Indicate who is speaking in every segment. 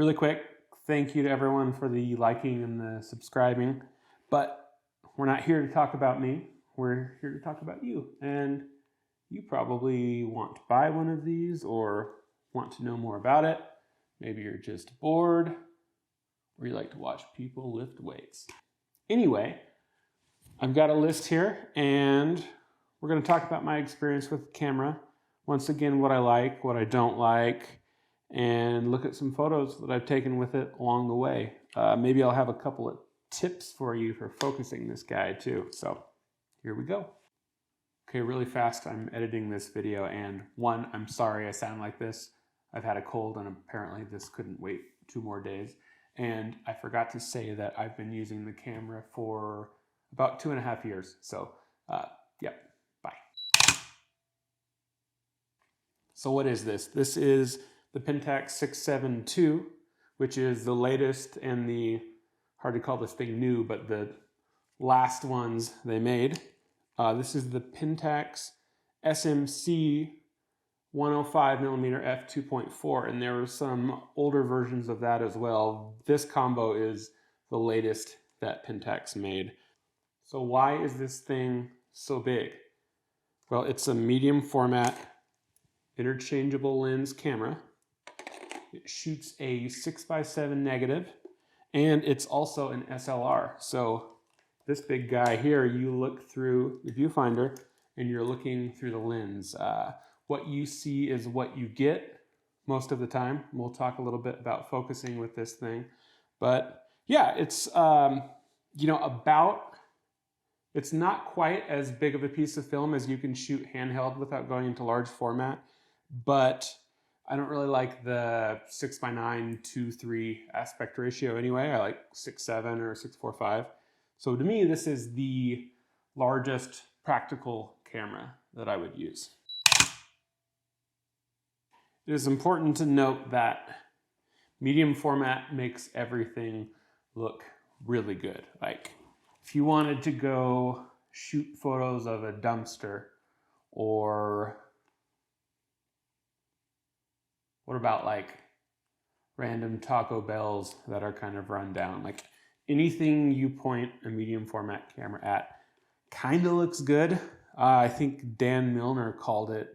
Speaker 1: Really quick, thank you to everyone for the liking and the subscribing, but we're not here to talk about me. We're here to talk about you, and you probably want to buy one of these or want to know more about it. Maybe you're just bored, or you like to watch people lift weights. Anyway, I've got a list here, and we're going to talk about my experience with the camera. Once again, what I like, what I don't like, and look at some photos that I've taken with it along the way. Maybe I'll have a couple of tips for you for focusing this guy too. So here we go. Okay, really fast, I'm editing this video, and one, I'm sorry I sound like this. I've had a cold, and apparently this couldn't wait 2 more days. And I forgot to say that I've been using the camera for about 2.5 years. So, yeah, bye. So what is this? This is the Pentax 672, which is the latest and the, hard to call this thing new, but the last ones they made. This is the Pentax SMC 105mm f2.4, and there were some older versions of that as well. This combo is the latest that Pentax made. So why is this thing so big? Well, it's a medium format interchangeable lens camera. It shoots a 6x7 negative, and it's also an SLR. So this big guy here, you look through the viewfinder and you're looking through the lens. What you see is what you get most of the time. We'll talk a little bit about focusing with this thing. But yeah, it's, it's not quite as big of a piece of film as you can shoot handheld without going into large format. But I don't really like the 6:9 2:3 aspect ratio anyway. I like 6:7 or 6:4:5. So to me, this is the largest practical camera that I would use. It is important to note that medium format makes everything look really good. Like if you wanted to go shoot photos of a dumpster, or what about like random Taco Bells that are kind of run down? Like anything you point a medium format camera at kind of looks good. I think Dan Milner called it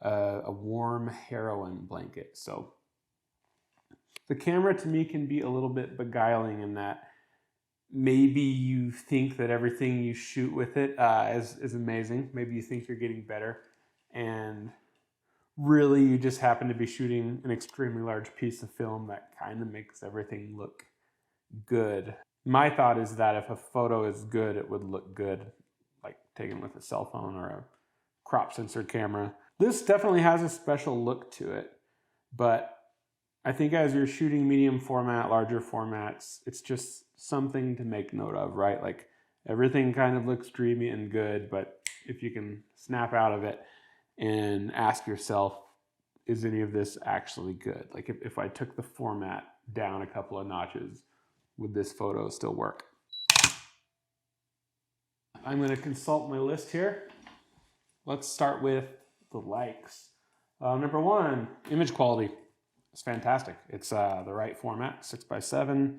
Speaker 1: a warm heroin blanket. So the camera to me can be a little bit beguiling in that maybe you think that everything you shoot with it is amazing. Maybe you think you're getting better, and really you just happen to be shooting an extremely large piece of film that kind of makes everything look good. My thought is that if a photo is good, it would look good, like taken with a cell phone or a crop sensor camera. This definitely has a special look to it, but I think as you're shooting medium format, larger formats, it's just something to make note of, right? Like everything kind of looks dreamy and good, but if you can snap out of it and ask yourself, is any of this actually good? Like if I took the format down a couple of notches, would this photo still work? I'm going to consult my list here. Let's start with the likes. Number 1, image quality. It's fantastic. It's the right format, 6x7.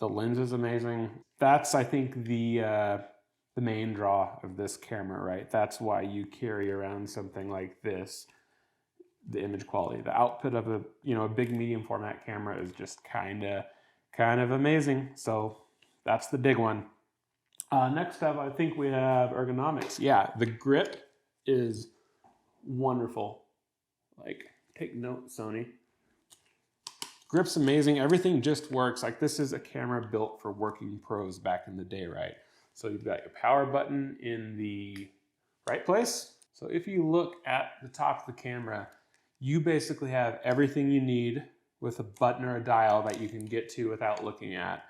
Speaker 1: The lens is amazing. That's, I think, the main draw of this camera, right? That's why you carry around something like this, the image quality. The output of a big medium format camera is just kind of amazing. So that's the big one. Next up, I think we have ergonomics. Yeah, the grip is wonderful. Like, take note, Sony. Grip's amazing. Everything just works. Like, this is a camera built for working pros back in the day, right? So you've got your power button in the right place. So if you look at the top of the camera, you basically have everything you need with a button or a dial that you can get to without looking at.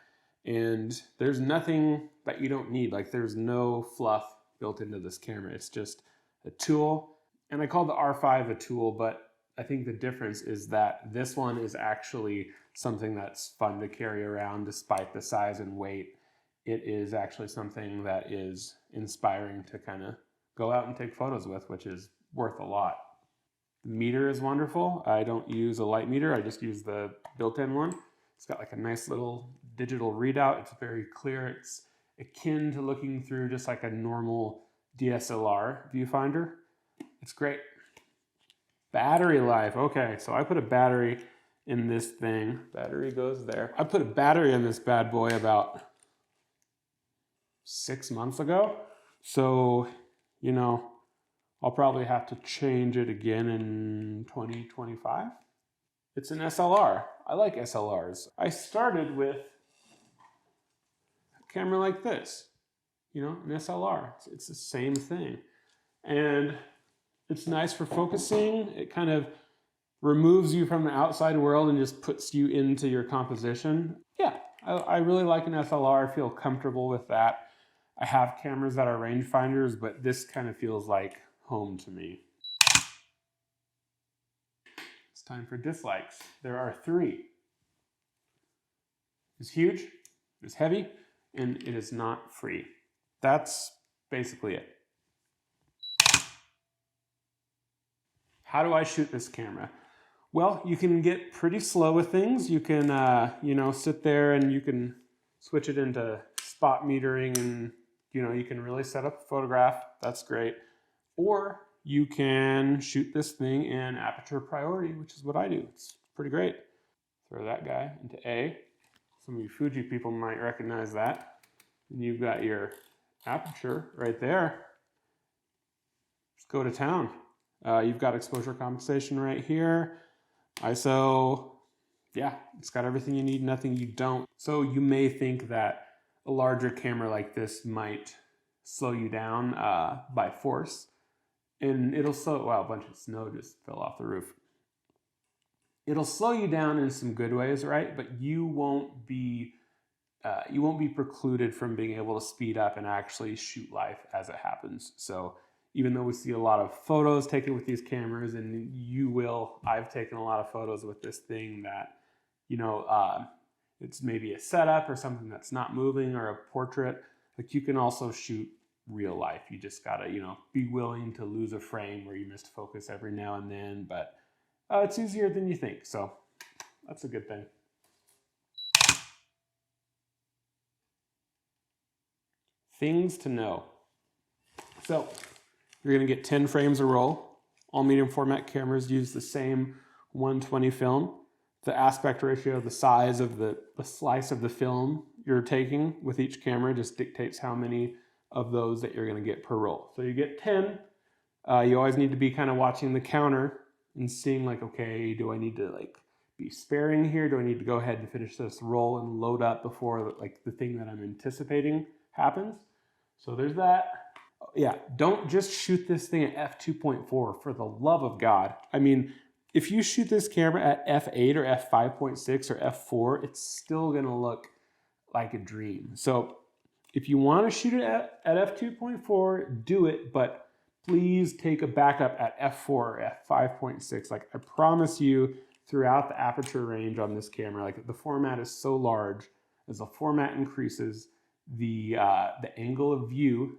Speaker 1: And there's nothing that you don't need. Like, there's no fluff built into this camera. It's just a tool. And I call the R5 a tool, but I think the difference is that this one is actually something that's fun to carry around despite the size and weight. It is actually something that is inspiring to kind of go out and take photos with, which is worth a lot. The meter is wonderful. I don't use a light meter. I just use the built-in one. It's got like a nice little digital readout. It's very clear. It's akin to looking through just like a normal DSLR viewfinder. It's great. Battery life. Okay, so I put a battery in this thing. Battery goes there. I put a battery in this bad boy about 6 months ago. So, you know, I'll probably have to change it again in 2025. It's an SLR. I like SLRs. I started with a camera like this, you know, an SLR. It's the same thing. And it's nice for focusing. It kind of removes you from the outside world and just puts you into your composition. Yeah, I really like an SLR. I feel comfortable with that. I have cameras that are rangefinders, but this kind of feels like home to me. It's time for dislikes. There are 3. It's huge, it's heavy, and it is not free. That's basically it. How do I shoot this camera? Well, you can get pretty slow with things. You can, you know, sit there and you can switch it into spot metering and, you know, you can really set up a photograph. That's great. Or you can shoot this thing in aperture priority, which is what I do. It's pretty great. Throw that guy into A. Some of you Fuji people might recognize that. And you've got your aperture right there. Just go to town. You've got exposure compensation right here. ISO, yeah, it's got everything you need, nothing you don't. So you may think that a larger camera like this might slow you down by force. And it'll slow, wow, a bunch of snow just fell off the roof. It'll slow you down in some good ways, right? But you won't be precluded from being able to speed up and actually shoot life as it happens. So even though we see a lot of photos taken with these cameras, and I've taken a lot of photos with this thing that, you know, it's maybe a setup or something that's not moving or a portrait. Like you can also shoot real life. You just gotta, you know, be willing to lose a frame where you missed focus every now and then, but it's easier than you think. So that's a good thing. Things to know. So you're gonna get 10 frames a roll. All medium format cameras use the same 120 film. The aspect ratio, the size of the slice of the film you're taking with each camera just dictates how many of those that you're going to get per roll. So you get 10. You always need to be kind of watching the counter and seeing like, okay, do I need to like be sparing here? Do I need to go ahead and finish this roll and load up before like the thing that I'm anticipating happens? So there's that. Yeah, don't just shoot this thing at f2.4 for the love of God. I mean, if you shoot this camera at f8 or f5.6 or f4, it's still going to look like a dream. So if you want to shoot it at f2.4, do it, but please take a backup at f4 or f5.6. Like I promise you, throughout the aperture range on this camera, like the format is so large, as the format increases, the angle of view,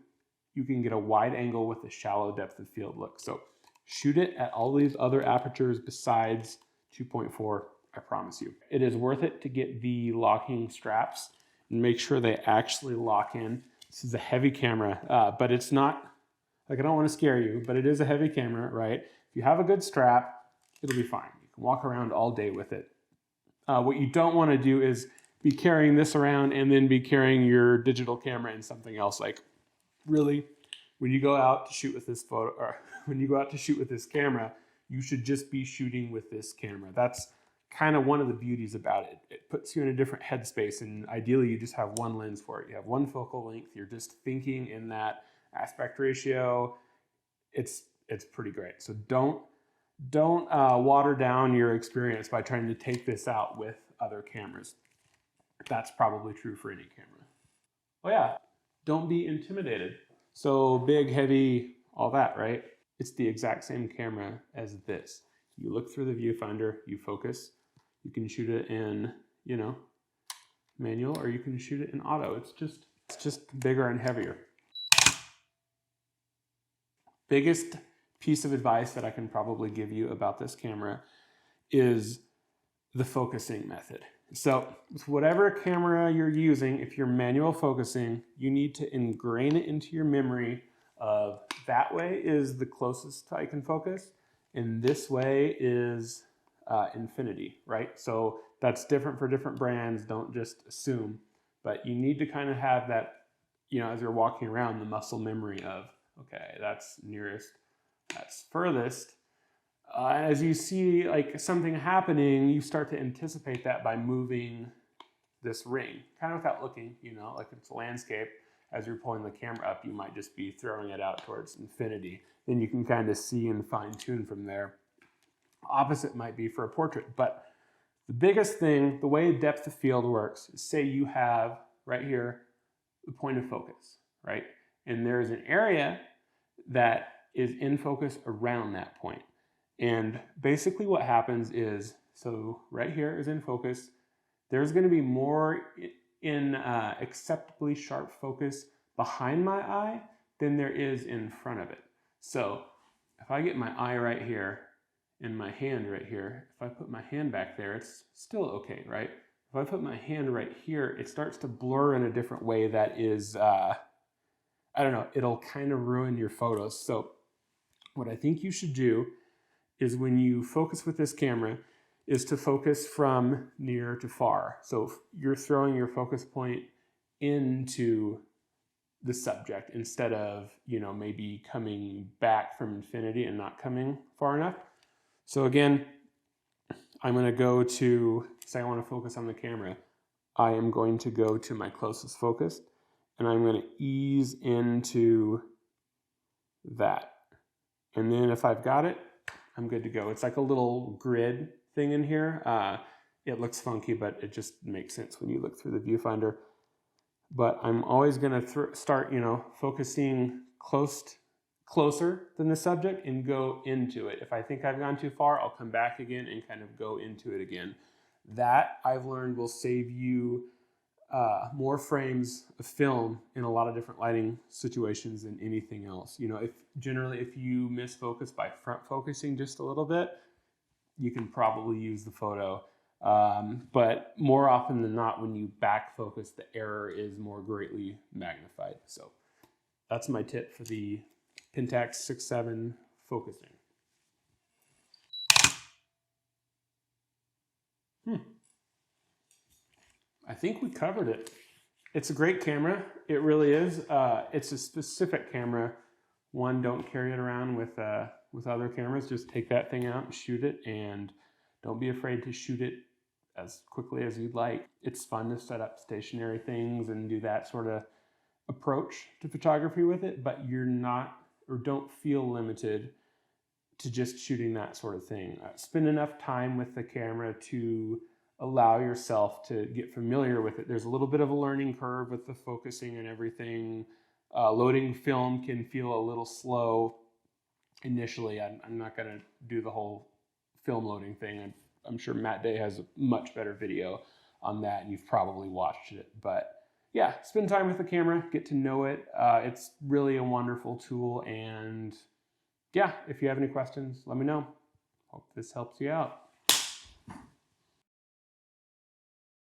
Speaker 1: you can get a wide angle with a shallow depth of field look. So shoot it at all these other apertures besides 2.4, I promise you. It is worth it to get the locking straps and make sure they actually lock in. This is a heavy camera, but it's not, like I don't want to scare you, but it is a heavy camera, right? If you have a good strap, it'll be fine. You can walk around all day with it. What you don't want to do is be carrying this around and then be carrying your digital camera in something else. Like really, when you go out to shoot with this when you go out to shoot with this camera, you should just be shooting with this camera. That's kind of one of the beauties about it. It puts you in a different headspace, and ideally you just have one lens for it. You have one focal length. You're just thinking in that aspect ratio. It's pretty great. So don't water down your experience by trying to take this out with other cameras. That's probably true for any camera. Oh yeah, don't be intimidated. So big, heavy, all that, right? It's the exact same camera as this. You look through the viewfinder, you focus. You can shoot it in, you know, manual, or you can shoot it in auto. It's just bigger and heavier. Biggest piece of advice that I can probably give you about this camera is the focusing method. So with whatever camera you're using, if you're manual focusing, you need to ingrain it into your memory of that way is the closest I can focus, and this way is infinity, right? So that's different for different brands. Don't just assume, but you need to kind of have that, you know, as you're walking around, the muscle memory of, okay, that's nearest, that's furthest. As you see like something happening, you start to anticipate that by moving this ring, kind of without looking, you know, like it's a landscape. As you're pulling the camera up, you might just be throwing it out towards infinity. Then you can kind of see and fine tune from there. Opposite might be for a portrait, but the biggest thing, the way depth of field works, is say you have right here the point of focus, right? And there's an area that is in focus around that point. And basically what happens is, so right here is in focus, there's going to be more in acceptably sharp focus behind my eye than there is in front of it. So if I get my eye right here and my hand right here, if I put my hand back there, it's still okay, right? If I put my hand right here, it starts to blur in a different way that is, I don't know, it'll kind of ruin your photos. So what I think you should do is when you focus with this camera is to focus from near to far. So you're throwing your focus point into the subject instead of, you know, maybe coming back from infinity and not coming far enough. So again, I'm going to go to, say I want to focus on the camera. I am going to go to my closest focus and I'm going to ease into that. And then if I've got it, I'm good to go. It's like a little grid thing in here. It looks funky, but it just makes sense when you look through the viewfinder. But I'm always going to start, you know, focusing closer than the subject and go into it. If I think I've gone too far, I'll come back again and kind of go into it again. That I've learned will save you more frames of film in a lot of different lighting situations than anything else. You know, if you miss focus by front focusing just a little bit, you can probably use the photo. But more often than not, when you back focus, the error is more greatly magnified. So that's my tip for the Pentax 6.7 focusing. I think we covered it. It's a great camera. It really is. It's a specific camera. One, don't carry it around with other cameras. Just take that thing out and shoot it, and don't be afraid to shoot it as quickly as you'd like. It's fun to set up stationary things and do that sort of approach to photography with it, but you're not, or don't feel limited to just shooting that sort of thing. Spend enough time with the camera to allow yourself to get familiar with it. There's a little bit of a learning curve with the focusing and everything. Loading film can feel a little slow initially. I'm not going to do the whole film loading thing. I'm sure Matt Day has a much better video on that, and you've probably watched it. But yeah, spend time with the camera, get to know it. It's really a wonderful tool. And yeah, if you have any questions, let me know. Hope this helps you out.